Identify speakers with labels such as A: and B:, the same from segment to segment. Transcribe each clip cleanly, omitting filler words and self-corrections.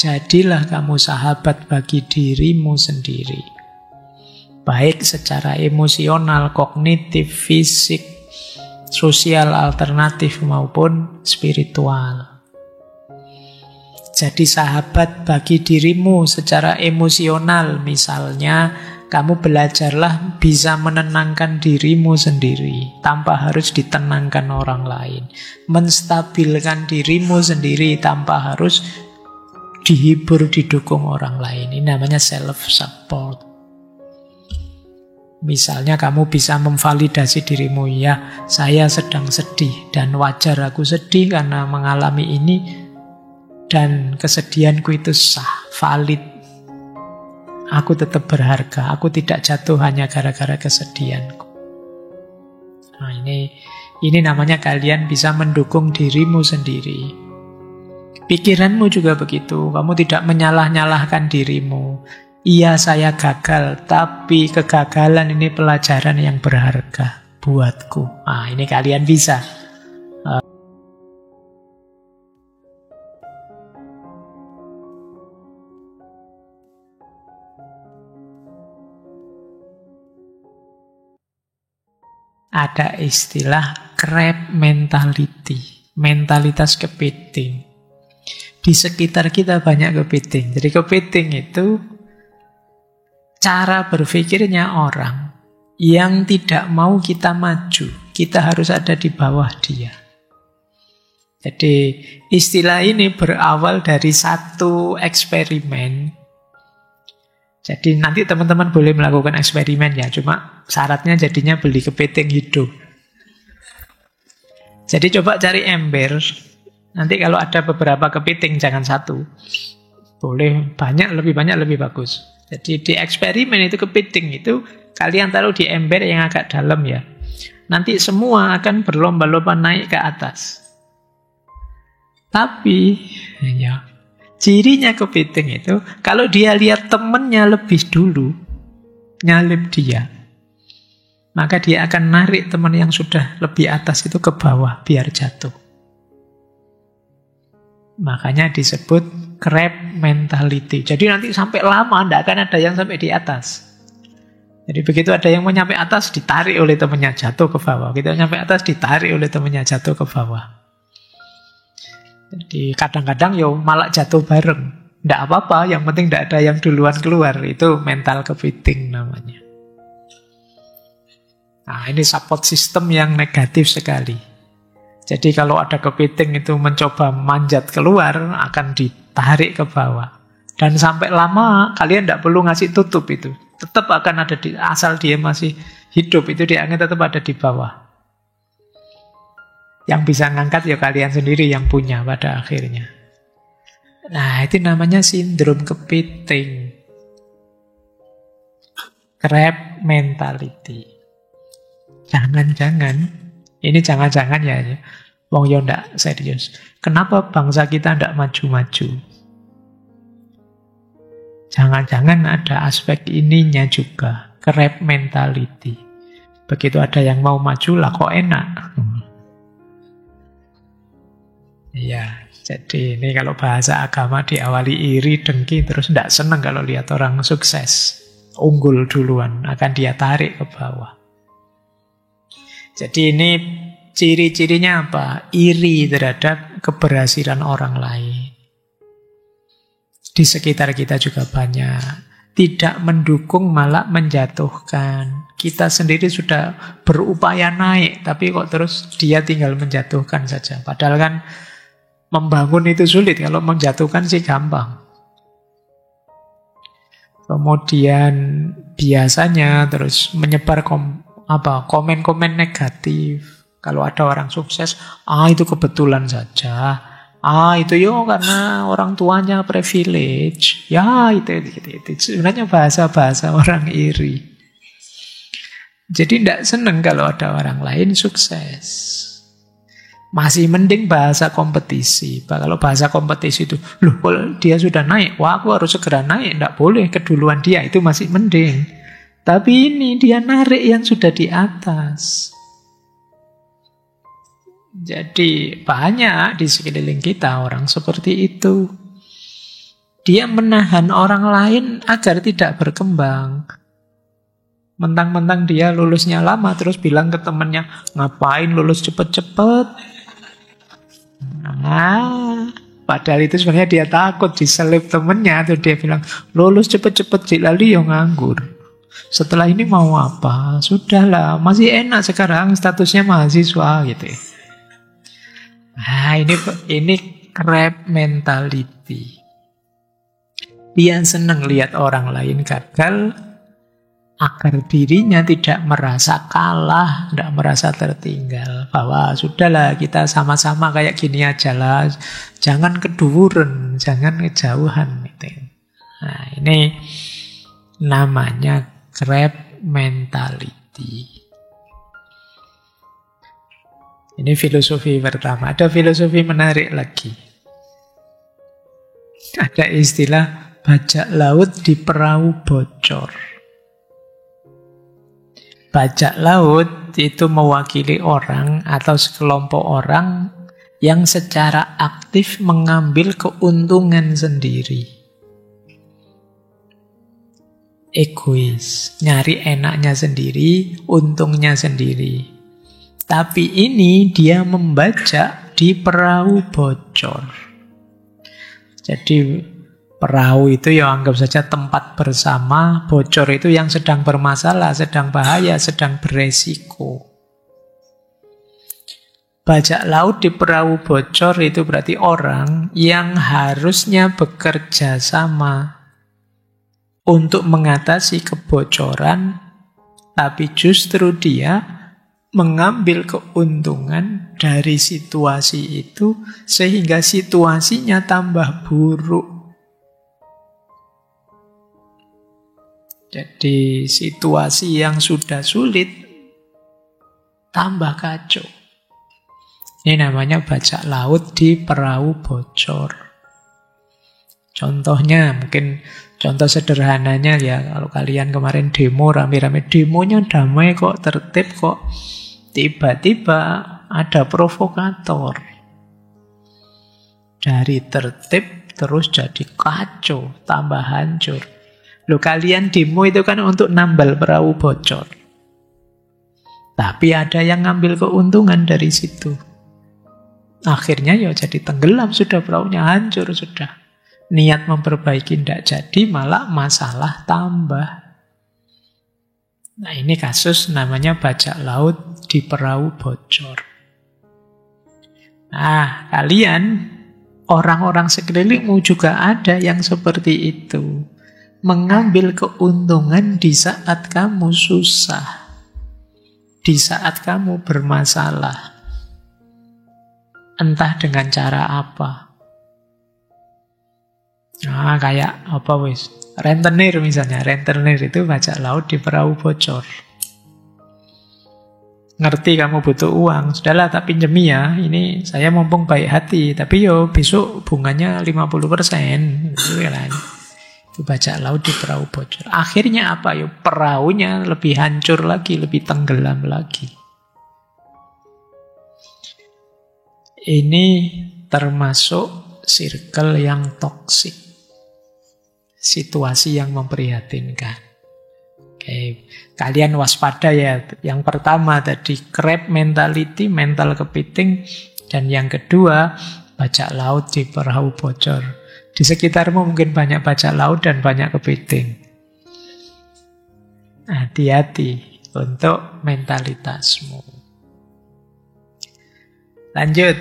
A: jadilah kamu sahabat bagi dirimu sendiri. Baik secara emosional, kognitif, fisik, sosial, alternatif maupun spiritual. Jadi sahabat bagi dirimu secara emosional, misalnya kamu belajarlah bisa menenangkan dirimu sendiri tanpa harus ditenangkan orang lain. Menstabilkan dirimu sendiri tanpa harus dihibur, didukung orang lain. Ini namanya self-support. Misalnya kamu bisa memvalidasi dirimu, ya saya sedang sedih dan wajar aku sedih karena mengalami ini dan kesedihanku itu sah, valid. Aku tetap berharga, aku tidak jatuh hanya gara-gara kesedihanku. Nah, ini namanya kalian bisa mendukung dirimu sendiri. Pikiranmu juga begitu, kamu tidak menyalah-nyalahkan dirimu. Iya, saya gagal, tapi kegagalan ini pelajaran yang berharga buatku. Nah, ini kalian bisa. Ada istilah crab mentality, mentalitas kepiting. Di sekitar kita banyak kepiting. Jadi kepiting itu cara berpikirnya orang yang tidak mau kita maju. Kita harus ada di bawah dia. Jadi istilah ini berawal dari satu eksperimen. Jadi nanti teman-teman boleh melakukan eksperimen ya, cuma syaratnya jadinya beli kepiting hidup. Jadi coba cari ember, nanti kalau ada beberapa kepiting jangan satu. Boleh banyak, lebih bagus. Jadi di eksperimen itu kepiting itu kalian taruh di ember yang agak dalam ya. Nanti semua akan berlomba-lomba naik ke atas. Tapi ya, cirinya kepiting itu, kalau dia lihat temennya lebih dulu nyalip dia, maka dia akan narik teman yang sudah lebih atas itu ke bawah biar jatuh. Makanya disebut crab mentality. Jadi nanti sampai lama tidak akan ada yang sampai di atas. Jadi begitu ada yang mau nyampe atas, ditarik oleh temannya jatuh ke bawah. Begitu nyampe atas, ditarik oleh temannya jatuh ke bawah. Jadi kadang-kadang yo malah jatuh bareng. Tidak apa-apa, yang penting tidak ada yang duluan keluar. Itu mental kepiting namanya. Nah, ini support system yang negatif sekali. Jadi kalau ada kepiting itu mencoba manjat keluar, akan ditarik ke bawah. Dan sampai lama, kalian tidak perlu ngasih tutup itu. Tetap akan ada di, asal dia masih hidup, itu dia akan tetap ada di bawah. Yang bisa ngangkat ya kalian sendiri yang punya pada akhirnya. Nah, itu namanya sindrom kepiting. Crab mentality. Jangan-jangan, ini jangan-jangan ya. Wong yo ndak serius. Kenapa bangsa kita ndak maju-maju? Jangan-jangan ada aspek ininya juga. Crab mentality. Begitu ada yang mau maju lah kok enak. Iya, jadi ini kalau bahasa agama diawali iri, dengki, terus tidak senang kalau lihat orang sukses. Unggul duluan, akan dia tarik ke bawah. Jadi ini ciri-cirinya apa? Iri terhadap keberhasilan orang lain. Di sekitar kita juga banyak. Tidak mendukung, malah menjatuhkan. Kita sendiri sudah berupaya naik, tapi kok terus dia tinggal menjatuhkan saja. Padahal kan membangun itu sulit, kalau menjatuhkan sih gampang. Kemudian biasanya terus menyebar komen-komen negatif. Kalau ada orang sukses, itu kebetulan saja. Itu yo karena orang tuanya privilege. Ya itu. Sebenarnya bahasa-bahasa orang iri. Jadi tidak senang kalau ada orang lain sukses. Masih mending bahasa kompetisi. Kalau bahasa kompetisi itu, loh kalau dia sudah naik, wah aku harus segera naik. Tidak boleh keduluan dia, itu masih mending. Tapi ini dia narik yang sudah di atas. Jadi banyak di sekeliling kita orang seperti itu. Dia menahan orang lain agar tidak berkembang. Mentang-mentang dia lulusnya lama, terus bilang ke temennya, ngapain lulus cepet-cepet? Nah, padahal itu sebenarnya dia takut diselip temennya. Terus dia bilang, lulus cepet-cepet, lalu ya nganggur. Setelah ini mau apa? Sudahlah, masih enak sekarang statusnya mahasiswa gitu. Nah, ini crab mentality. Dia senang lihat orang lain gagal agar dirinya tidak merasa kalah, tidak merasa tertinggal. Bahwa sudahlah, kita sama-sama kayak gini aja lah. Jangan keduren, jangan kejauhan. Gitu. Nah, ini namanya crab mentality. Ini filosofi pertama. Ada filosofi menarik lagi. Ada istilah bajak laut di perahu bocor. Bajak laut itu mewakili orang atau sekelompok orang yang secara aktif mengambil keuntungan sendiri. Egois, nyari enaknya sendiri, untungnya sendiri. Tapi ini dia membajak di perahu bocor. Jadi perahu itu ya anggap saja tempat bersama, bocor itu yang sedang bermasalah, sedang bahaya, sedang beresiko. Bajak laut di perahu bocor itu berarti orang yang harusnya bekerja sama untuk mengatasi kebocoran, tapi justru dia mengambil keuntungan dari situasi itu sehingga situasinya tambah buruk. Jadi situasi yang sudah sulit tambah kacau. Ini namanya bajak laut di perahu bocor. Contohnya, mungkin contoh sederhananya ya, kalau kalian kemarin demo rame-rame, demonya damai kok, tertib kok, tiba-tiba ada provokator. Dari tertib terus jadi kacau, tambah hancur. Loh, kalian demo itu kan untuk nambal perahu bocor. Tapi ada yang ngambil keuntungan dari situ. Akhirnya ya jadi tenggelam sudah, perahunya hancur sudah. Niat memperbaiki tidak jadi, malah masalah tambah. Nah, ini kasus namanya bajak laut di perahu bocor. Nah, kalian, orang-orang sekelilingmu juga ada yang seperti itu. Mengambil keuntungan di saat kamu susah, di saat kamu bermasalah. Entah dengan cara apa. Nah, kayak apa wis? Rentenir misalnya. Rentenir itu bajak laut di perahu bocor. Ngerti kamu butuh uang, sudahlah tak pinjemi ya. Ini saya mumpung baik hati, tapi yo besok bunganya 50%. Gitu kan. Itu bajak laut di perahu bocor. Akhirnya apa yo? Perahunya lebih hancur lagi, lebih tenggelam lagi. Ini termasuk circle yang toksik. Situasi yang memprihatinkan. Oke, kalian waspada ya. Yang pertama tadi crab mentality, mental kepiting. Dan yang kedua, bajak laut di perahu bocor. Di sekitarmu mungkin banyak bajak laut dan banyak kepiting. Hati-hati untuk mentalitasmu. Lanjut.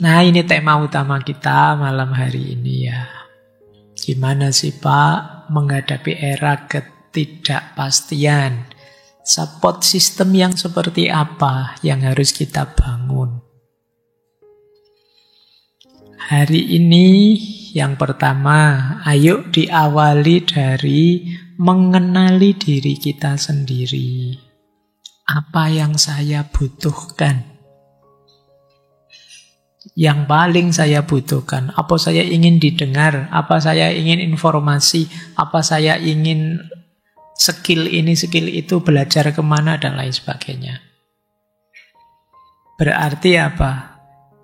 A: Nah, ini tema utama kita malam hari ini ya. Gimana sih Pak menghadapi era ketidakpastian? Support system yang seperti apa yang harus kita bangun? Hari ini yang pertama, ayo diawali dari mengenali diri kita sendiri. Apa yang saya butuhkan? Yang paling saya butuhkan, apa saya ingin didengar, apa saya ingin informasi, apa saya ingin skill ini, skill itu, belajar kemana, dan lain sebagainya. Berarti apa?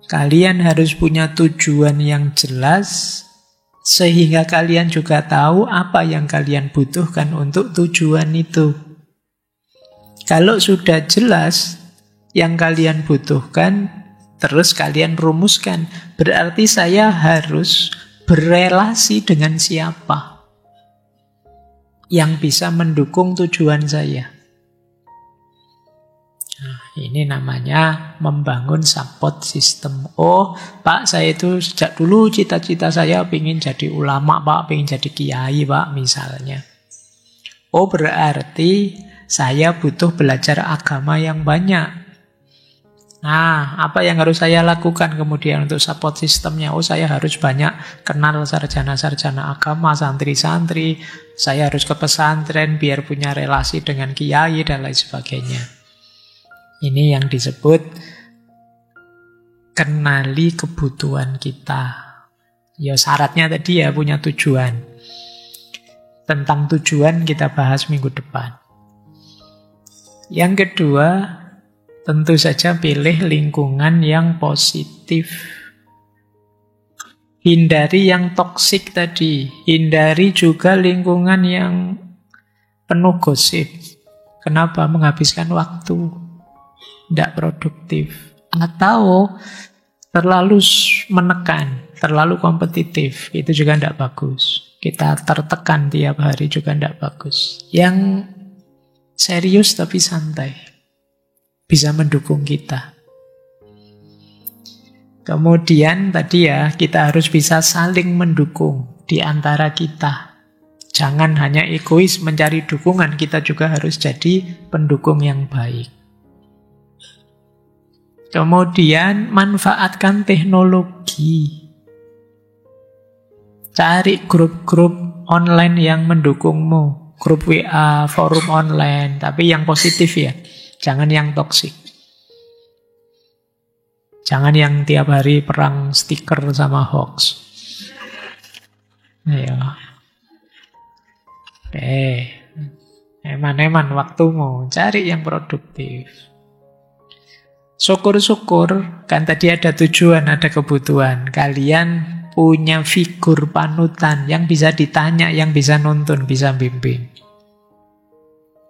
A: Kalian harus punya tujuan yang jelas Sehingga kalian juga tahu apa yang kalian butuhkan untuk tujuan itu. Kalau sudah jelas yang kalian butuhkan, terus kalian rumuskan. Berarti saya harus berelasi dengan siapa yang bisa mendukung tujuan saya. Nah, ini namanya membangun support system. Oh, Pak, saya itu sejak dulu cita-cita saya ingin jadi ulama, Pak, ingin jadi kiai, Pak, misalnya. Oh, berarti saya butuh belajar agama yang banyak. Nah, apa yang harus saya lakukan kemudian untuk support sistemnya? Oh, saya harus banyak kenal sarjana-sarjana agama, santri-santri. Saya harus ke pesantren biar punya relasi dengan kiai dan lain sebagainya. Ini yang disebut kenali kebutuhan kita. Ya syaratnya tadi ya punya tujuan. Tentang tujuan kita bahas minggu depan. Yang kedua, tentu saja pilih lingkungan yang positif. Hindari yang toksik tadi. Hindari juga lingkungan yang penuh gosip. Kenapa? Menghabiskan waktu. Tidak produktif. Atau terlalu menekan, terlalu kompetitif. Itu juga tidak bagus. Kita tertekan tiap hari juga tidak bagus. Yang serius tapi santai. Bisa mendukung kita. Kemudian tadi ya, kita harus bisa saling mendukung di antara kita. Jangan hanya egois mencari dukungan, kita juga harus jadi pendukung yang baik. Kemudian manfaatkan teknologi. Cari grup-grup online yang mendukungmu. Grup WA, forum online, tapi yang positif ya. Jangan yang toksik. Jangan yang tiap hari perang stiker sama hoax. Ayo. Oke. Eman-eman waktumu. Cari yang produktif. Syukur-syukur, kan tadi ada tujuan, ada kebutuhan. Kalian punya figur panutan yang bisa ditanya, yang bisa nuntun, bisa bimbing.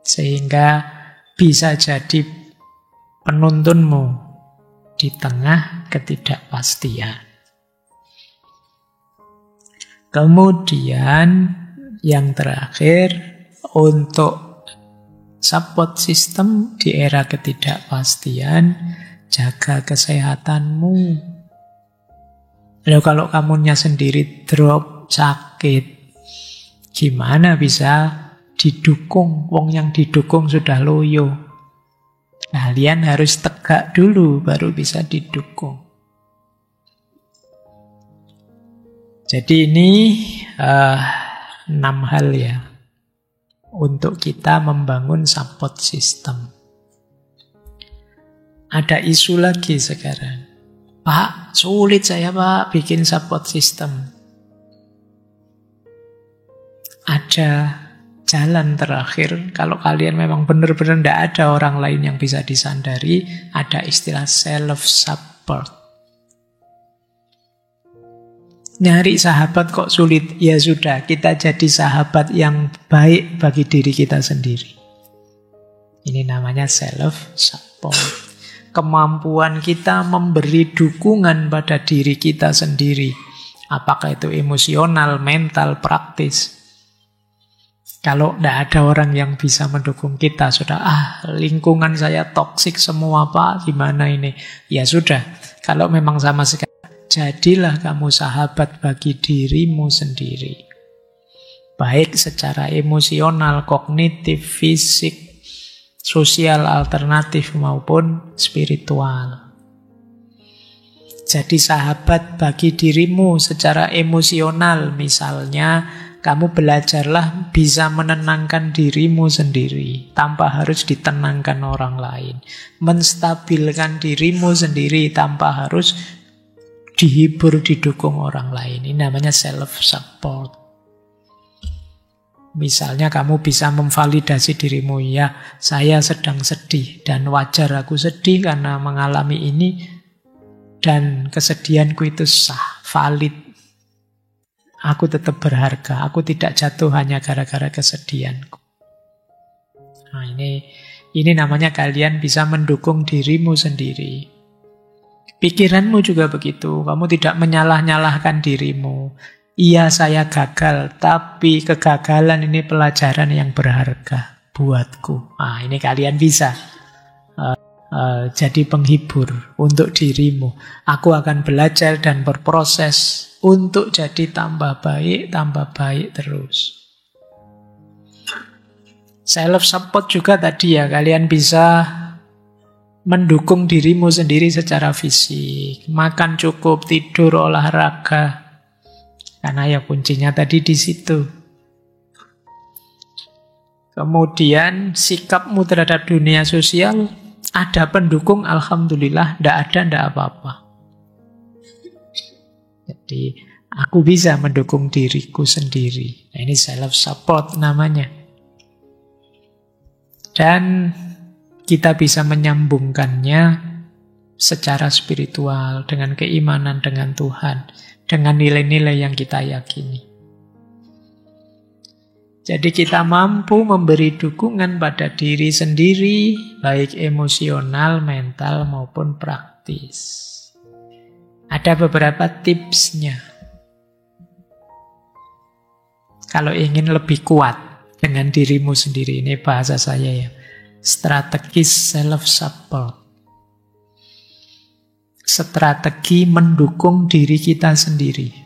A: Sehingga bisa jadi penuntunmu di tengah ketidakpastian. Kemudian yang terakhir, untuk support system di era ketidakpastian, jaga kesehatanmu. Lalu kalau kamunya sendiri drop, sakit, gimana bisa didukung? Wong yang didukung sudah loyo. Kalian harus tegak dulu baru bisa didukung. Jadi ini 6 hal ya untuk kita membangun support system. Ada isu lagi sekarang. Pak, sulit saya Pak bikin support system. Ada jalan terakhir, kalau kalian memang benar-benar tidak ada orang lain yang bisa disandari, ada istilah self-support. Nyari sahabat kok sulit? Ya sudah, kita jadi sahabat yang baik bagi diri kita sendiri. Ini namanya self-support. Kemampuan kita memberi dukungan pada diri kita sendiri. Apakah itu emosional, mental, praktis. Kalau tidak ada orang yang bisa mendukung kita, sudah, lingkungan saya toksik semua Pak, gimana ini? Ya sudah, kalau memang sama sekali, jadilah kamu sahabat bagi dirimu sendiri. Baik secara emosional, kognitif, fisik, sosial alternatif maupun spiritual. Jadi sahabat bagi dirimu secara emosional, misalnya kamu belajarlah bisa menenangkan dirimu sendiri tanpa harus ditenangkan orang lain. Menstabilkan dirimu sendiri tanpa harus dihibur, didukung orang lain. Ini namanya self-support. Misalnya kamu bisa memvalidasi dirimu, ya saya sedang sedih dan wajar aku sedih karena mengalami ini dan kesedihanku itu sah, valid. Aku tetap berharga. Aku tidak jatuh hanya gara-gara kesedihanku. Nah, ini namanya kalian bisa mendukung dirimu sendiri. Pikiranmu juga begitu. Kamu tidak menyalah-nyalahkan dirimu. Iya, saya gagal, tapi kegagalan ini pelajaran yang berharga buatku. Nah, ini kalian bisa jadi penghibur untuk dirimu. Aku akan belajar dan berproses untuk jadi tambah baik terus. Self support juga tadi ya, kalian bisa mendukung dirimu sendiri secara fisik. Makan cukup, tidur, olahraga. Karena ya kuncinya tadi di situ. Kemudian sikapmu terhadap dunia sosial, ada pendukung, alhamdulillah. Tidak apa-apa. Jadi aku bisa mendukung diriku sendiri. Nah, ini self support namanya. Dan kita bisa menyambungkannya secara spiritual dengan keimanan dengan Tuhan, dengan nilai-nilai yang kita yakini. Jadi kita mampu memberi dukungan pada diri sendiri, baik emosional, mental, maupun praktis. Ada beberapa tipsnya. Kalau ingin lebih kuat dengan dirimu sendiri, ini bahasa saya ya. Strategis self-support. Strategi mendukung diri kita sendiri.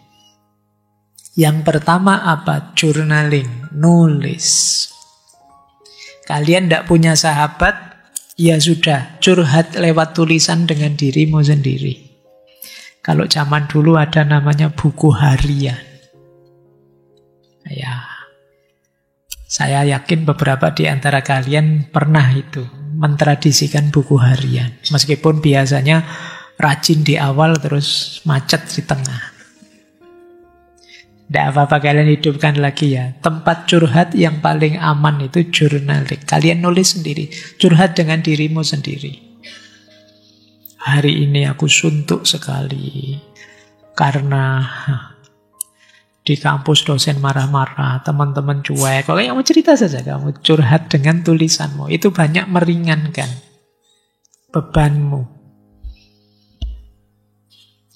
A: Yang pertama apa? Journaling, nulis. Kalian tidak punya sahabat, ya sudah, curhat lewat tulisan dengan dirimu sendiri. Kalau zaman dulu ada namanya buku harian. Ya, saya yakin beberapa di antara kalian pernah itu mentradisikan buku harian. Meskipun biasanya rajin di awal terus macet di tengah. Tidak apa-apa, kalian hidupkan lagi ya. Tempat curhat yang paling aman itu journaling. Kalian nulis sendiri. Curhat dengan dirimu sendiri. Hari ini aku suntuk sekali. Karena di kampus dosen marah-marah, teman-teman cuek. Pokoknya kamu cerita saja, kamu curhat dengan tulisanmu. Itu banyak meringankan bebanmu.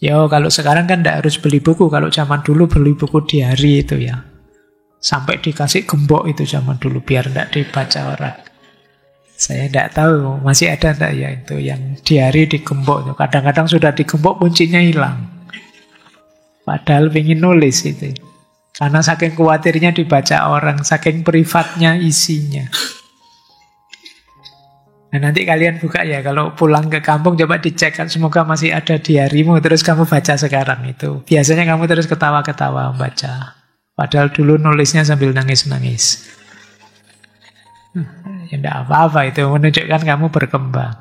A: Yo, kalau sekarang kan tidak harus beli buku. Kalau zaman dulu beli buku diari itu ya. Sampai dikasih gembok itu zaman dulu, biar tidak dibaca orang. Saya tidak tahu, masih ada tidak ya itu yang diari digembok. Kadang-kadang sudah digembok kuncinya hilang. Padahal ingin nulis itu. Karena saking khawatirnya dibaca orang, saking privatnya isinya. Nah, nanti kalian buka ya, kalau pulang ke kampung coba dicek, semoga masih ada diarimu, terus kamu baca sekarang itu. Biasanya kamu terus ketawa-ketawa membaca. Padahal dulu nulisnya sambil nangis-nangis. Ya enggak apa-apa, itu menunjukkan kamu berkembang.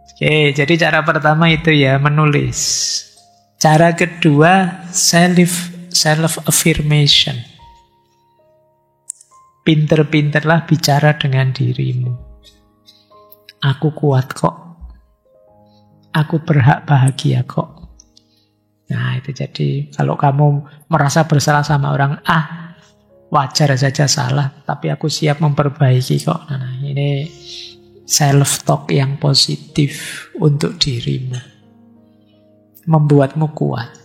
A: Oke, jadi cara pertama itu ya, menulis. Cara kedua, self-affirmation. Pinter-pinterlah bicara dengan dirimu. Aku kuat kok. Aku berhak bahagia kok. Nah, itu jadi kalau kamu merasa bersalah sama orang, wajar saja salah, tapi aku siap memperbaiki kok. Nah, ini self-talk yang positif untuk dirimu. Membuatmu kuat.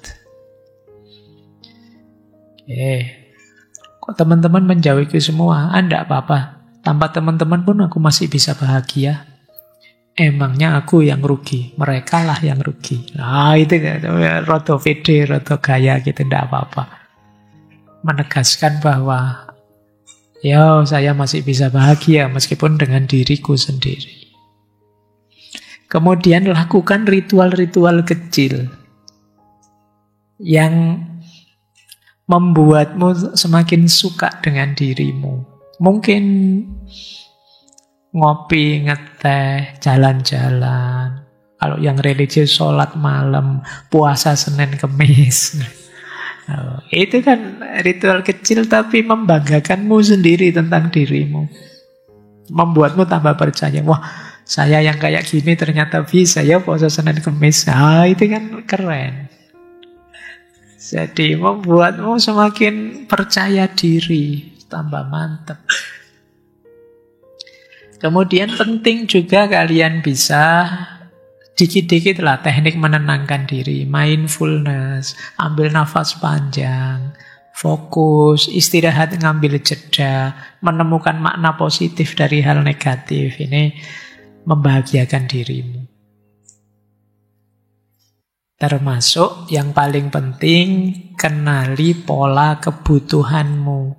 A: Kok teman-teman menjauhiku semua? Enggak apa-apa. Tanpa teman-teman pun aku masih bisa bahagia. Emangnya aku yang rugi, mereka lah yang rugi. Nah, itu rodo pede, rodo gaya gitu, tidak apa-apa. Menegaskan bahwa saya masih bisa bahagia meskipun dengan diriku sendiri. Kemudian lakukan ritual-ritual kecil yang membuatmu semakin suka dengan dirimu. Mungkin ngopi, ngeteh, jalan-jalan. Kalau yang religius, sholat malam, puasa Senin Kemis. Itu kan ritual kecil tapi membanggakanmu sendiri tentang dirimu. Membuatmu tambah percaya. Wah, saya yang kayak gini ternyata bisa ya puasa Senin Kemis. Itu kan keren. Jadi membuatmu semakin percaya diri, tambah mantap. Kemudian penting juga kalian bisa dikit-dikit lah teknik menenangkan diri, mindfulness, ambil nafas panjang, fokus, istirahat, ngambil jeda, menemukan makna positif dari hal negatif. Ini membahagiakan dirimu. Termasuk yang paling penting, kenali pola kebutuhanmu.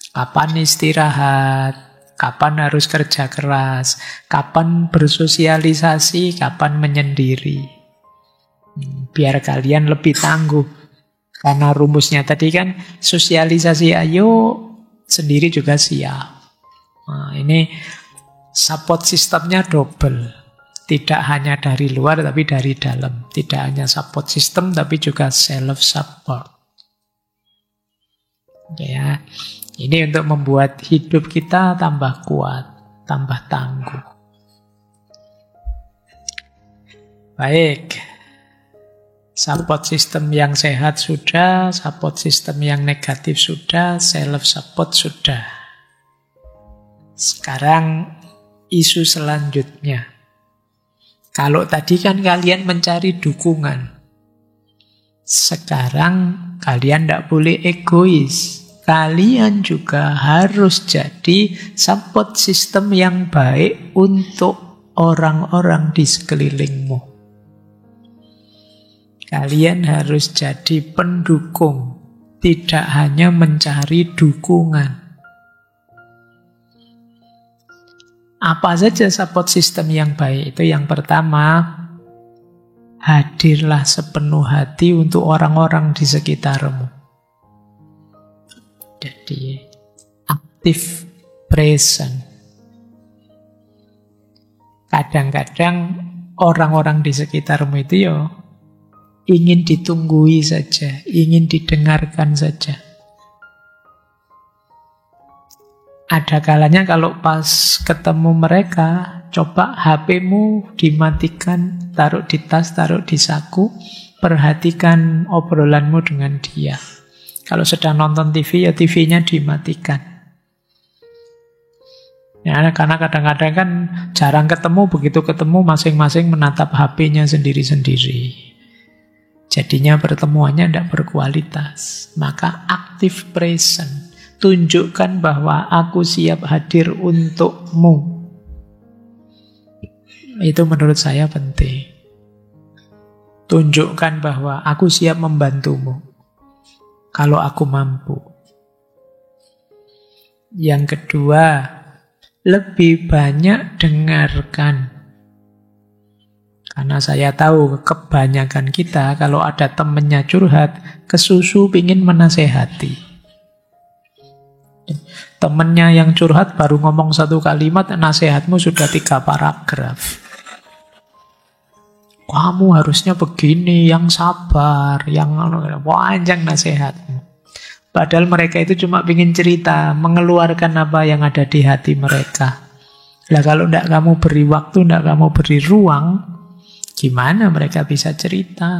A: Kapan istirahat, kapan harus kerja keras, kapan bersosialisasi, kapan menyendiri. Biar kalian lebih tangguh. Karena rumusnya tadi kan, sosialisasi ayo, sendiri juga siap. Nah, ini support sistemnya double. Tidak hanya dari luar, tapi dari dalam. Tidak hanya support system, tapi juga self-support. Ya, ini untuk membuat hidup kita tambah kuat, tambah tangguh. Baik. Support system yang sehat sudah, support system yang negatif sudah, self-support sudah. Sekarang isu selanjutnya. Kalau tadi kan kalian mencari dukungan. Sekarang kalian tidak boleh egois. Kalian juga harus jadi support system yang baik untuk orang-orang di sekelilingmu. Kalian harus jadi pendukung, tidak hanya mencari dukungan. Apa saja support system yang baik? Itu yang pertama, hadirlah sepenuh hati untuk orang-orang di sekitarmu. Jadi, active present. Kadang-kadang orang-orang di sekitarmu itu ingin ditunggui saja, ingin didengarkan saja. Ada kalanya kalau pas ketemu mereka, coba HP-mu dimatikan, taruh di tas, taruh di saku, perhatikan obrolanmu dengan dia. Kalau sedang nonton TV, ya TV-nya dimatikan. Ya, karena kadang-kadang kan jarang ketemu, begitu ketemu masing-masing menatap HP-nya sendiri-sendiri. Jadinya pertemuannya tidak berkualitas. Maka active present. Tunjukkan bahwa aku siap hadir untukmu. Itu menurut saya penting. Tunjukkan bahwa aku siap membantumu kalau aku mampu. Yang kedua, lebih banyak dengarkan. Karena saya tahu kebanyakan kita kalau ada temennya curhat, kesusu pingin menasehati. Temennya yang curhat baru ngomong satu kalimat, nasihatmu sudah 3 paragraf. Kamu harusnya begini, yang sabar, yang panjang nasihatmu. Padahal mereka itu cuma ingin cerita, mengeluarkan apa yang ada di hati mereka. Lah kalau tidak kamu beri waktu, tidak kamu beri ruang, gimana mereka bisa cerita?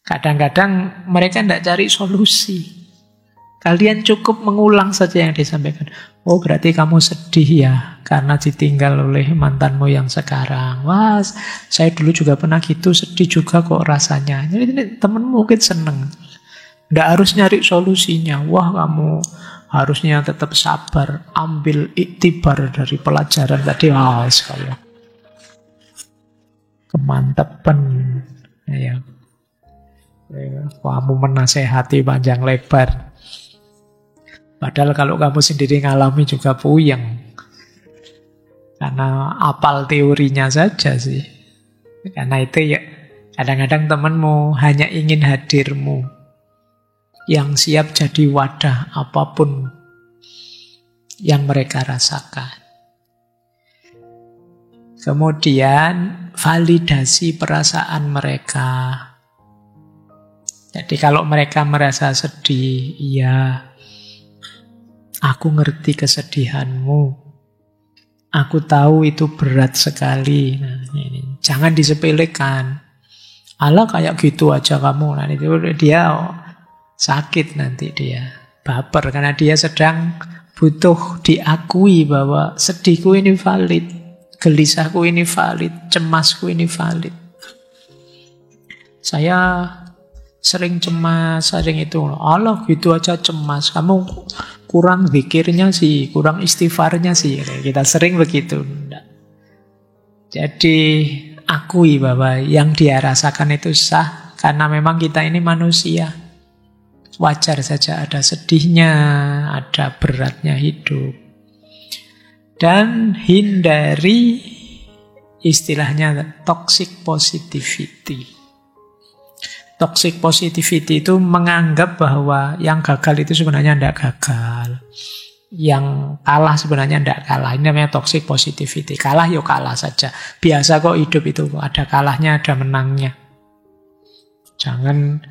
A: Kadang-kadang mereka tidak cari solusi. Kalian cukup mengulang saja yang disampaikan. Oh, berarti kamu sedih ya karena ditinggal oleh mantanmu yang sekarang. Wah, saya dulu juga pernah gitu, sedih juga kok rasanya. Jadi temenmu mungkin seneng. Nggak harus nyari solusinya. Wah, kamu harusnya tetap sabar. Ambil iktibar dari pelajaran tadi. Wah, sekali. Kemantepan. Ya. Kamu menasehati panjang lebar. Padahal kalau kamu sendiri ngalami juga puyeng. Karena apal teorinya saja sih. Karena itu ya kadang-kadang temanmu hanya ingin hadirmu. Yang siap jadi wadah apapun yang mereka rasakan. Kemudian validasi perasaan mereka. Jadi kalau mereka merasa sedih, iya, aku ngerti kesedihanmu. Aku tahu itu berat sekali. Nah, ini. Jangan disepelekan. Alah kayak gitu aja kamu. Nah itu dia sakit nanti dia. Baper karena dia sedang butuh diakui bahwa sedihku ini valid. Gelisahku ini valid. Cemasku ini valid. Saya sering cemas, sering itu. Allah gitu aja cemas. Kamu kurang zikirnya sih, kurang istighfarnya sih. Kita sering begitu. Jadi akui bahwa yang dia rasakan itu sah. Karena memang kita ini manusia. Wajar saja ada sedihnya, ada beratnya hidup. Dan hindari istilahnya toxic positivity. Toxic positivity itu menganggap bahwa yang gagal itu sebenarnya tidak gagal. Yang kalah sebenarnya tidak kalah. Ini namanya toxic positivity. Kalah ya kalah saja. Biasa kok hidup itu. Ada kalahnya, ada menangnya. Jangan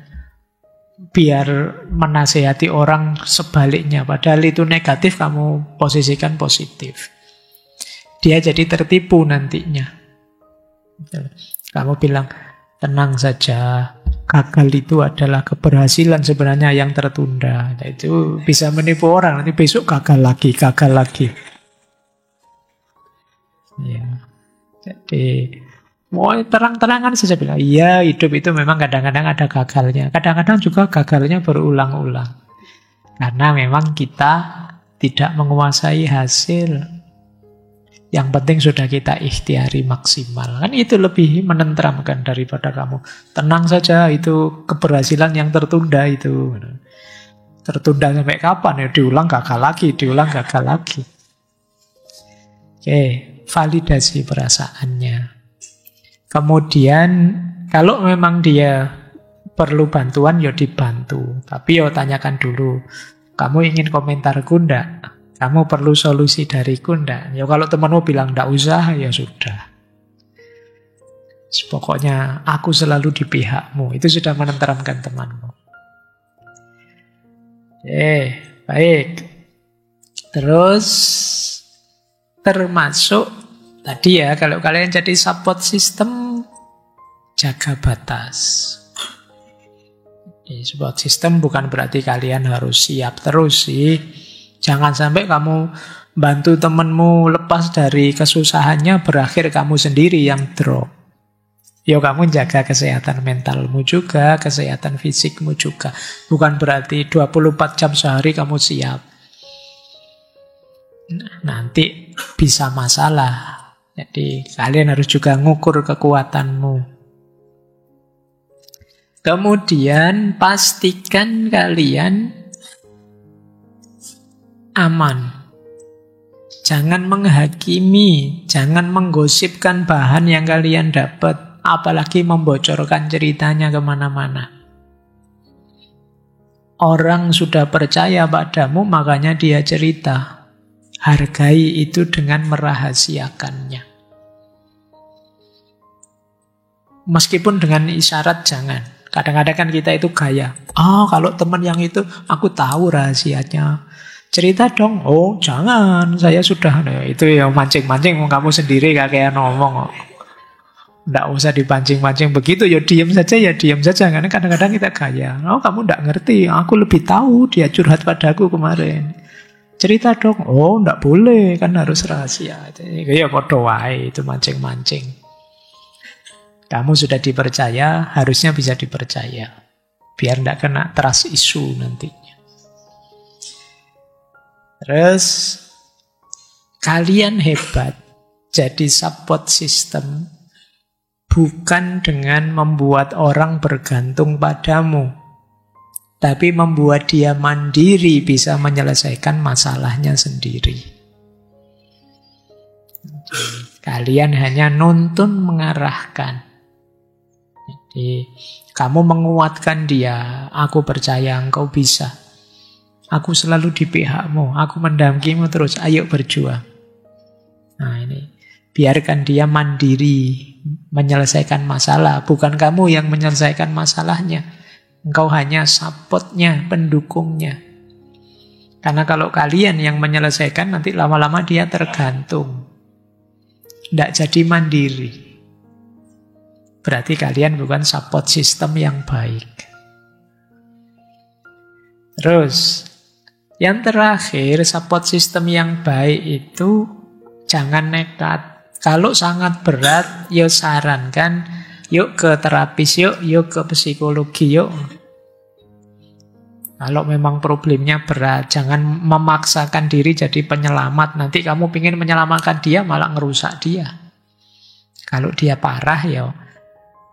A: biar menasehati orang sebaliknya. Padahal itu negatif, kamu posisikan positif. Dia jadi tertipu nantinya. Kamu bilang, tenang saja. Gagal itu adalah keberhasilan sebenarnya yang tertunda. Nah, itu bisa menipu orang. Nanti besok gagal lagi, gagal lagi. Ya. Jadi mau terang-terangan saja bilang, iya hidup itu memang kadang-kadang ada gagalnya. Kadang-kadang juga gagalnya berulang-ulang. Karena memang kita tidak menguasai hasil. Yang penting sudah kita ikhtiari maksimal. Kan itu lebih menenteramkan daripada kamu. Tenang saja, itu keberhasilan yang tertunda itu. Tertunda sampai kapan? Ya diulang gagal lagi, diulang gagal lagi. Oke, validasi perasaannya. Kemudian, kalau memang dia perlu bantuan, ya dibantu. Tapi ya tanyakan dulu, kamu ingin komentarku enggak? Kamu perlu solusi dariku enggak? Ya kalau temanmu bilang enggak usah, ya sudah. Pokoknya aku selalu di pihakmu. Itu sudah menenteramkan temanmu. Baik. Terus termasuk tadi ya, kalau kalian jadi support system, jaga batas. Support system bukan berarti kalian harus siap terus sih. Jangan sampai kamu bantu temanmu lepas dari kesusahannya, berakhir kamu sendiri yang drop. Ya kamu jaga kesehatan mentalmu juga, kesehatan fisikmu juga. Bukan berarti 24 jam sehari kamu siap. Nanti bisa masalah. Jadi kalian harus juga ngukur kekuatanmu. Kemudian pastikan kalian aman. Jangan menghakimi, jangan menggosipkan bahan yang kalian dapat, apalagi membocorkan ceritanya kemana-mana. Orang sudah percaya padamu, makanya dia cerita. Hargai itu dengan merahasiakannya. Meskipun dengan isyarat jangan. Kadang-kadang kan kita itu gaya. Kalau teman yang itu, aku tahu rahasianya. Cerita dong. Oh jangan, saya sudah. Nah, itu ya mancing-mancing kamu sendiri kayak ngomong. Nggak usah dipancing-pancing begitu. Ya diam saja. Karena kadang-kadang kita gaya. Kamu nggak ngerti. Aku lebih tahu, dia curhat padaku kemarin. Cerita dong. Oh nggak boleh, kan harus rahasia. Ya podo wae, itu mancing-mancing. Kamu sudah dipercaya, harusnya bisa dipercaya. Biar nggak kena trust issue nantinya. Terus kalian hebat jadi support system bukan dengan membuat orang bergantung padamu, tapi membuat dia mandiri bisa menyelesaikan masalahnya sendiri. Kalian hanya nuntun mengarahkan. Jadi kamu menguatkan dia, aku percaya engkau bisa. Aku selalu di pihakmu, aku mendampingimu terus, ayo berjuang. Nah ini, biarkan dia mandiri menyelesaikan masalah, bukan kamu yang menyelesaikan masalahnya. Engkau hanya supportnya, pendukungnya. Karena kalau kalian yang menyelesaikan, nanti lama-lama dia tergantung. Tidak jadi mandiri. Berarti kalian bukan support system yang baik. Terus, yang terakhir, support system yang baik itu jangan nekat. Kalau sangat berat, yuk sarankan, yuk ke terapis, yuk ke psikologi, yuk. Kalau memang problemnya berat, jangan memaksakan diri jadi penyelamat. Nanti kamu ingin menyelamatkan dia, malah ngerusak dia. Kalau dia parah, ya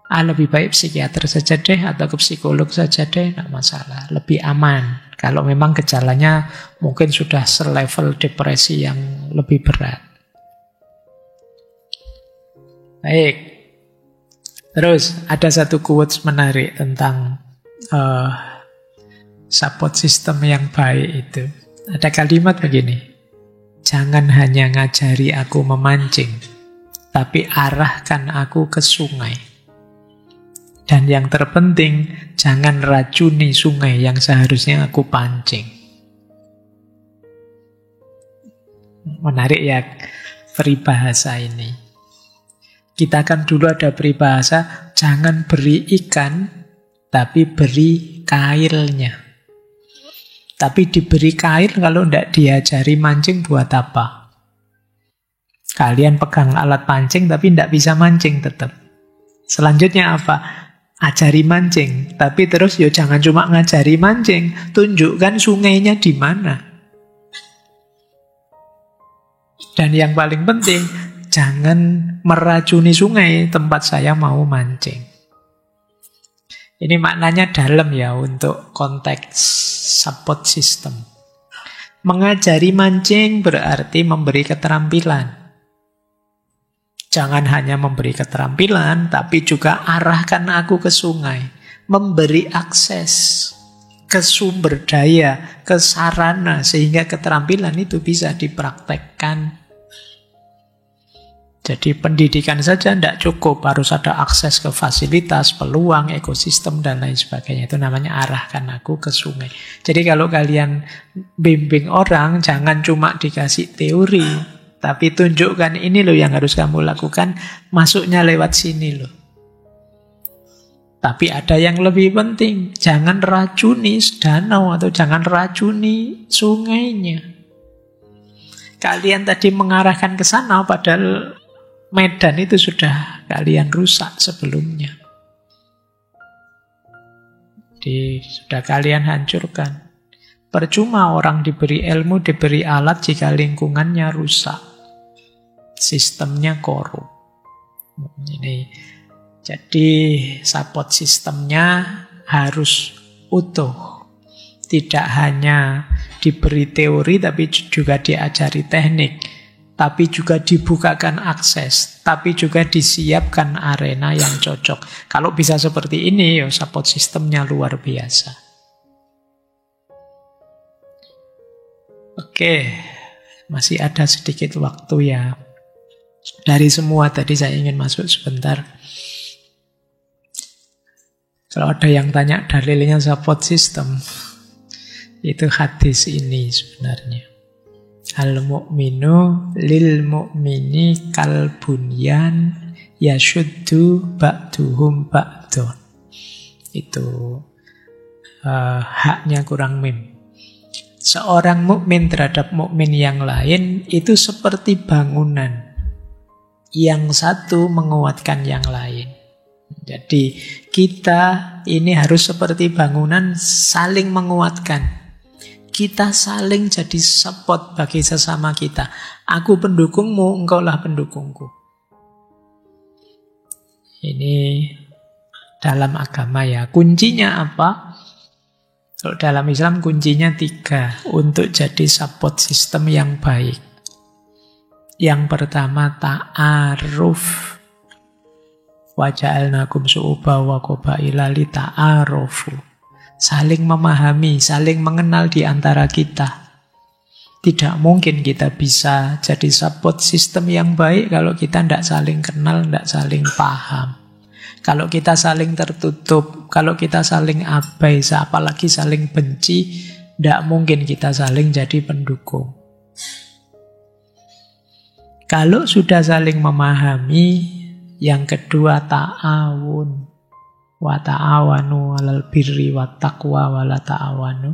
A: lebih baik psikiater saja deh, atau ke psikolog saja deh, tidak masalah. Lebih aman. Kalau memang gejalanya mungkin sudah selevel depresi yang lebih berat. Baik. Terus ada satu quotes menarik tentang support system yang baik itu. Ada kalimat begini. Jangan hanya ngajari aku memancing, tapi arahkan aku ke sungai. Dan yang terpenting, jangan racuni sungai yang seharusnya aku pancing. Menarik ya peribahasa ini. Kita kan dulu ada peribahasa, jangan beri ikan, tapi beri kailnya. Tapi diberi kail kalau tidak diajari mancing buat apa? Kalian pegang alat pancing tapi tidak bisa mancing tetap. Selanjutnya apa? Ajari mancing, tapi terus ya jangan cuma ngajari mancing, tunjukkan sungainya di mana. Dan yang paling penting, jangan meracuni sungai tempat saya mau mancing. Ini maknanya dalam ya untuk konteks support system. Mengajari mancing berarti memberi keterampilan. Jangan hanya memberi keterampilan, tapi juga arahkan aku ke sungai. Memberi akses ke sumber daya, ke sarana, sehingga keterampilan itu bisa dipraktekkan. Jadi pendidikan saja tidak cukup, harus ada akses ke fasilitas, peluang, ekosistem, dan lain sebagainya. Itu namanya arahkan aku ke sungai. Jadi kalau kalian bimbing orang, jangan cuma dikasih teori, tapi tunjukkan ini loh yang harus kamu lakukan, masuknya lewat sini loh. Tapi ada yang lebih penting, jangan racuni danau atau jangan racuni sungainya. Kalian tadi mengarahkan ke sana, padahal medan itu sudah kalian rusak sebelumnya. Jadi sudah kalian hancurkan. Percuma orang diberi ilmu, diberi alat jika lingkungannya rusak. Sistemnya korup. Jadi support sistemnya harus utuh. Tidak hanya diberi teori, tapi juga diajari teknik. Tapi juga dibukakan akses. Tapi juga disiapkan arena yang cocok. Kalau bisa seperti ini, ya support sistemnya luar biasa. Oke, masih ada sedikit waktu ya. Dari semua tadi saya ingin masuk sebentar. Kalau ada yang tanya dalilnya support system, itu hadis ini sebenarnya. Al-mu'minu lil mu'mini kal bunyan yashuddu ba'duhum ba'dun. Itu haknya kurang mim. Seorang mukmin terhadap mukmin yang lain itu seperti bangunan. Yang satu menguatkan yang lain. Jadi kita ini harus seperti bangunan saling menguatkan. Kita saling jadi support bagi sesama kita. Aku pendukungmu, engkaulah pendukungku. Ini dalam agama ya. Kuncinya apa? Kalau dalam Islam kuncinya 3 untuk jadi support system yang baik. Yang pertama ta'aruf. Wa ja'alnakum syu'uban wa qabaila li ta'arufu. Saling memahami, saling mengenal di antara kita. Tidak mungkin kita bisa jadi support system yang baik kalau kita tidak saling kenal, tidak saling paham. Kalau kita saling tertutup, kalau kita saling abai, apalagi saling benci, tidak mungkin kita saling jadi pendukung. Kalau sudah saling memahami, Yang kedua ta'awun. Wa ta'awanu 'alal birri wat taqwa wa la ta'awanu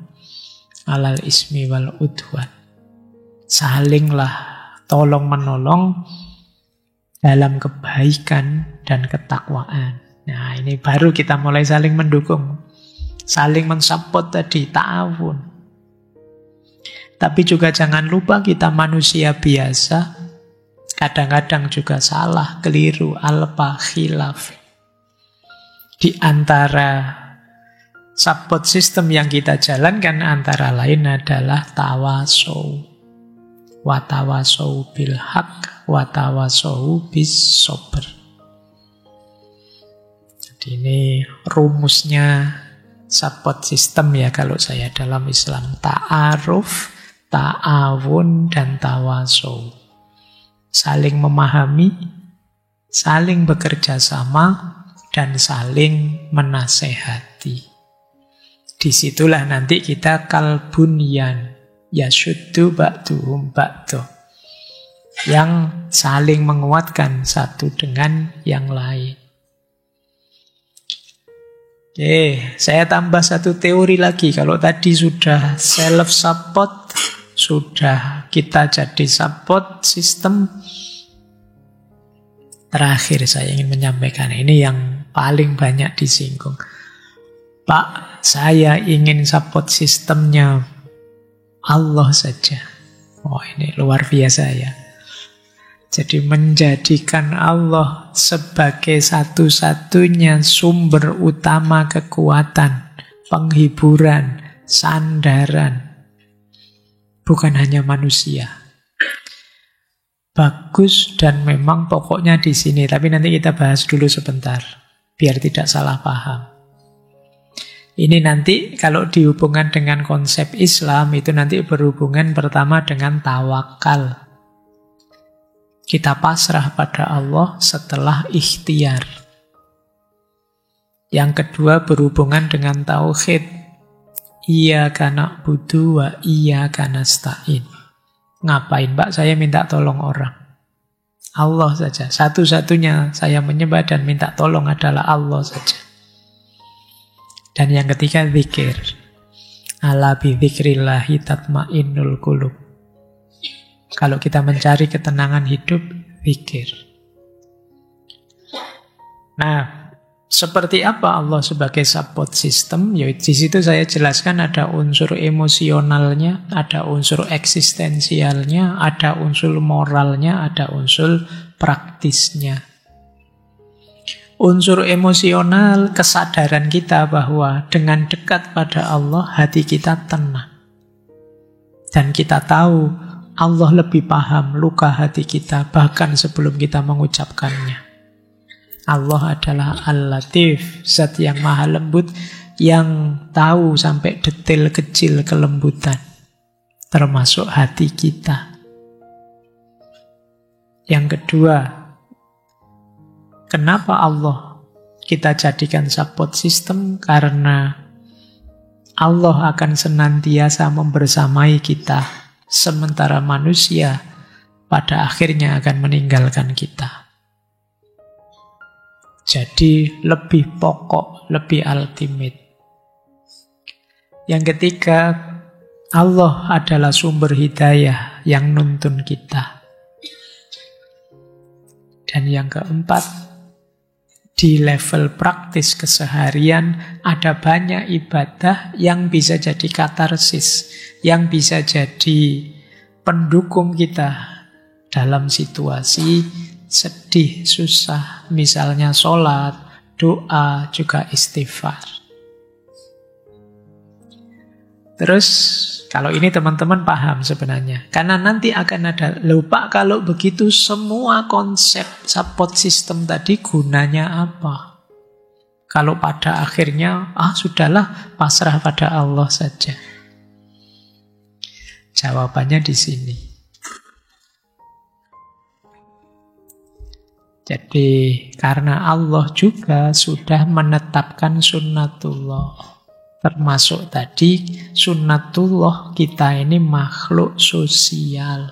A: 'alal ismi wal udwan. Salinglah tolong menolong dalam kebaikan dan ketakwaan. Nah, ini baru kita mulai saling mendukung. Saling mensupport tadi, ta'awun. Tapi juga jangan lupa kita manusia biasa. Kadang-kadang juga salah, keliru, alpa, khilaf. Di antara support system yang kita jalankan antara lain adalah tawasau. Wa tawasau bil haq, wa tawasau bis sabr. Jadi ini rumusnya support system ya kalau saya dalam Islam. Ta'aruf, ta'awun, dan tawasau. Saling memahami, saling bekerja sama, dan saling menasehati. Disitulah nanti kita kalbunyan, yashuddu ba'duhum ba'du, yang saling menguatkan satu dengan yang lain. Oke, saya tambah satu teori lagi. Kalau tadi sudah self-support, sudah kita jadi support system. Terakhir saya ingin menyampaikan, ini yang paling banyak disinggung. Pak, saya ingin support sistemnya Allah saja. Oh, ini luar biasa ya. Jadi menjadikan Allah sebagai satu-satunya sumber utama kekuatan, penghiburan, sandaran. Bukan hanya manusia. Bagus dan memang pokoknya di sini. Tapi nanti kita bahas dulu sebentar, biar tidak salah paham. Ini nanti kalau dihubungkan dengan konsep Islam, itu nanti berhubungan pertama dengan tawakal. Kita pasrah pada Allah setelah ikhtiar. Yang kedua berhubungan dengan tauhid. Iyyaka na'budu wa iyyaka nasta'in. Ngapain Pak saya minta tolong orang? Allah saja. Satu-satunya saya menyembah dan minta tolong adalah Allah saja. Dan yang ketiga zikir. Ala bi dzikrillahi tatmainnul qulub. Kalau kita mencari ketenangan hidup, zikir. Nah, seperti apa Allah sebagai support system? Ya, di situ saya jelaskan ada unsur emosionalnya, ada unsur eksistensialnya, ada unsur moralnya, ada unsur praktisnya. Unsur emosional, kesadaran kita bahwa dengan dekat pada Allah, hati kita tenang. Dan kita tahu Allah lebih paham luka hati kita bahkan sebelum kita mengucapkannya. Allah adalah Al-Latif, zat yang maha lembut, yang tahu sampai detail kecil kelembutan, termasuk hati kita. Yang kedua, kenapa Allah kita jadikan support system? Karena Allah akan senantiasa membersamai kita, sementara manusia pada akhirnya akan meninggalkan kita. Jadi lebih pokok, lebih ultimate. Yang ketiga, Allah adalah sumber hidayah yang nuntun kita. Dan yang keempat, di level praktis keseharian ada banyak ibadah yang bisa jadi katarsis, yang bisa jadi pendukung kita dalam situasi sedih, susah, misalnya sholat, doa, juga istighfar. Terus, kalau ini teman-teman paham sebenarnya. Karena nanti akan ada, lupa kalau begitu semua konsep support system tadi gunanya apa? Kalau pada akhirnya, sudahlah, pasrah pada Allah saja. Jawabannya di sini. Jadi karena Allah juga sudah menetapkan sunnatullah. Termasuk tadi sunnatullah kita ini makhluk sosial.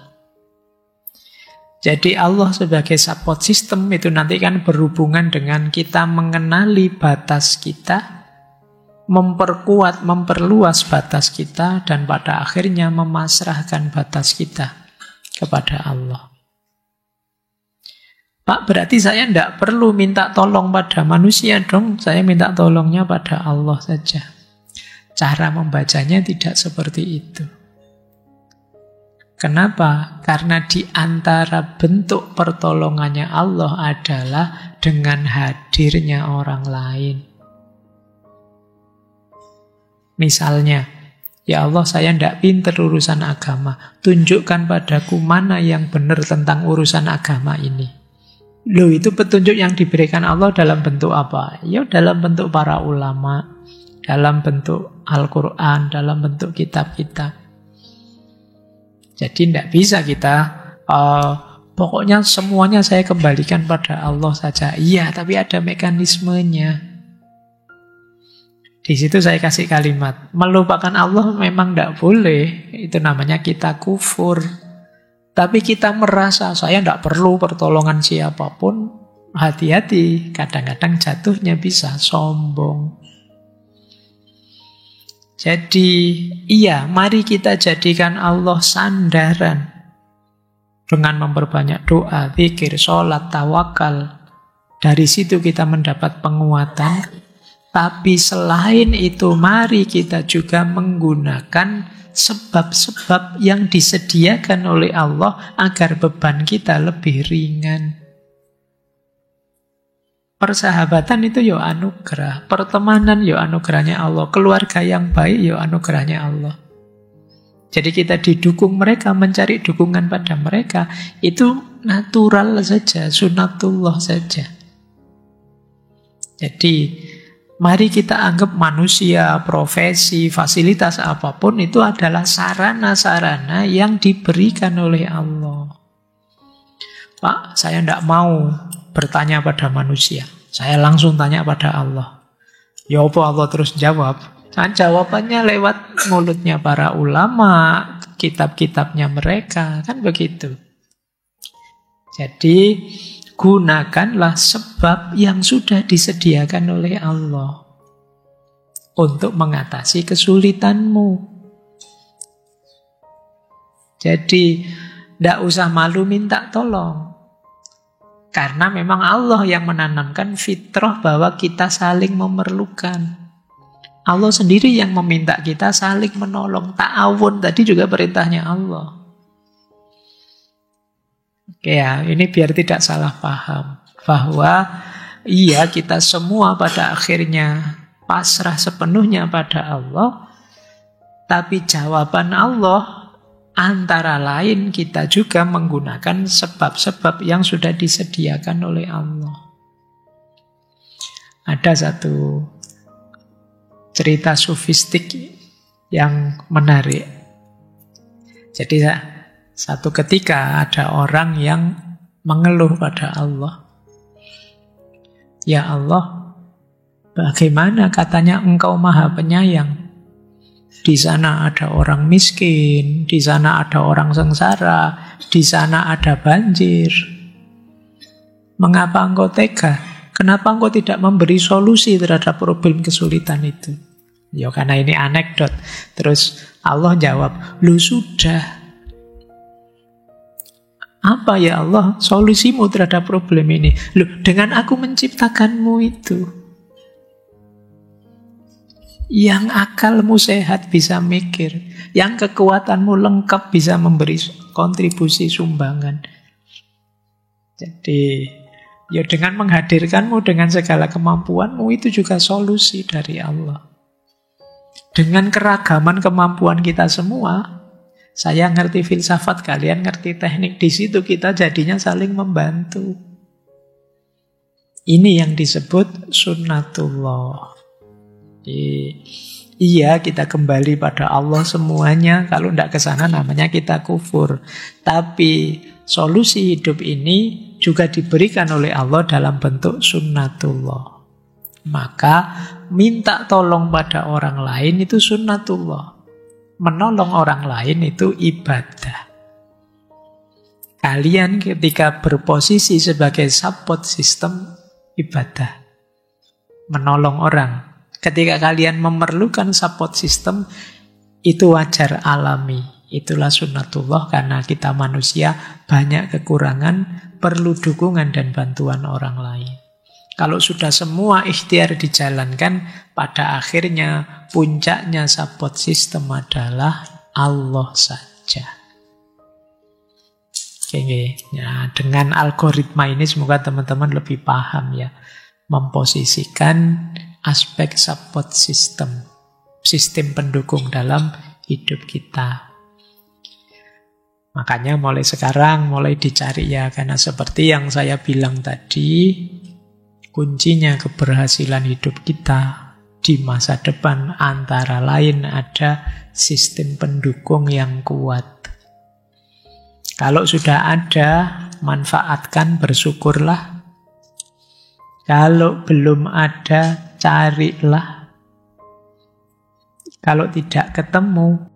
A: Jadi Allah sebagai support system itu nanti kan berhubungan dengan kita mengenali batas kita, memperkuat, memperluas batas kita, dan pada akhirnya memasrahkan batas kita kepada Allah. Pak, berarti saya tidak perlu minta tolong pada manusia dong, saya minta tolongnya pada Allah saja. Cara membacanya tidak seperti itu. Kenapa? Karena di antara bentuk pertolongannya Allah adalah dengan hadirnya orang lain. Misalnya, ya Allah, saya tidak pinter urusan agama. Tunjukkan padaku mana yang benar tentang urusan agama ini. Loh, itu petunjuk yang diberikan Allah dalam bentuk apa? Ya, dalam bentuk para ulama, dalam bentuk Al-Quran, dalam bentuk kitab-kitab. Jadi tidak bisa kita, pokoknya semuanya saya kembalikan pada Allah saja. Iya, tapi ada mekanismenya. Di situ saya kasih kalimat, melupakan Allah memang tidak boleh. Itu namanya kita kufur. Tapi kita merasa saya tidak perlu pertolongan siapapun. Hati-hati, kadang-kadang jatuhnya bisa sombong. Jadi, iya, mari kita jadikan Allah sandaran dengan memperbanyak doa, zikir, sholat, tawakal. Dari situ kita mendapat penguatan. Tapi selain itu, mari kita juga menggunakan sebab-sebab yang disediakan oleh Allah agar beban kita lebih ringan. Persahabatan itu ya anugerah, pertemanan ya anugerahnya Allah, keluarga yang baik ya anugerahnya Allah. Jadi kita didukung mereka, mencari dukungan pada mereka, itu natural saja, sunatullah saja. Jadi mari kita anggap manusia, profesi, fasilitas apapun itu adalah sarana-sarana yang diberikan oleh Allah. Pak, saya tidak mau bertanya pada manusia. Saya langsung tanya pada Allah. Ya apa Allah terus jawab? Nah, jawabannya lewat mulutnya para ulama, kitab-kitabnya mereka, kan begitu. Jadi gunakanlah sebab yang sudah disediakan oleh Allah untuk mengatasi kesulitanmu. Jadi tidak usah malu minta tolong. Karena memang Allah yang menanamkan fitrah bahwa kita saling memerlukan. Allah sendiri yang meminta kita saling menolong. Ta'awun tadi juga perintahnya Allah. Oke ya, ini biar tidak salah paham. Bahwa iya, kita semua pada akhirnya pasrah sepenuhnya pada Allah. Tapi jawaban Allah antara lain kita juga menggunakan sebab-sebab yang sudah disediakan oleh Allah. Ada satu cerita sufistik yang menarik. Jadi satu ketika ada orang yang mengeluh pada Allah. Ya Allah, bagaimana katanya Engkau Maha Penyayang? Di sana ada orang miskin, di sana ada orang sengsara, di sana ada banjir. Mengapa engkau tega? Kenapa engkau tidak memberi solusi terhadap problem kesulitan itu? Ya karena ini anekdot. Terus Allah jawab, lu sudah. Apa ya Allah solusimu terhadap problem ini? Lu dengan aku menciptakanmu itu. Yang akalmu sehat bisa mikir, yang kekuatanmu lengkap bisa memberi kontribusi sumbangan. Jadi, ya dengan menghadirkanmu dengan segala kemampuanmu itu juga solusi dari Allah. Dengan keragaman kemampuan kita semua, saya ngerti filsafat, kalian ngerti teknik, di situ kita jadinya saling membantu. Ini yang disebut sunnatullah. Iya, kita kembali pada Allah semuanya. Kalau tidak ke sana namanya kita kufur. Tapi solusi hidup ini juga diberikan oleh Allah dalam bentuk sunnatullah. Maka minta tolong pada orang lain itu sunnatullah. Menolong orang lain itu ibadah. Kalian ketika berposisi sebagai support system, ibadah. Menolong orang. Ketika kalian memerlukan support system, itu wajar, alami. Itulah sunnatullah, karena kita manusia banyak kekurangan, perlu dukungan dan bantuan orang lain. Kalau sudah semua ikhtiar dijalankan, pada akhirnya puncaknya support system adalah Allah saja. Oke, ya, dengan algoritma ini semoga teman-teman lebih paham ya, memposisikan aspek support system, sistem pendukung dalam hidup kita. Makanya mulai sekarang, mulai dicari ya, karena seperti yang saya bilang tadi, kuncinya keberhasilan hidup kita di masa depan antara lain ada sistem pendukung yang kuat. Kalau sudah ada, manfaatkan, bersyukurlah. Kalau belum ada, carilah. Kalau tidak ketemu,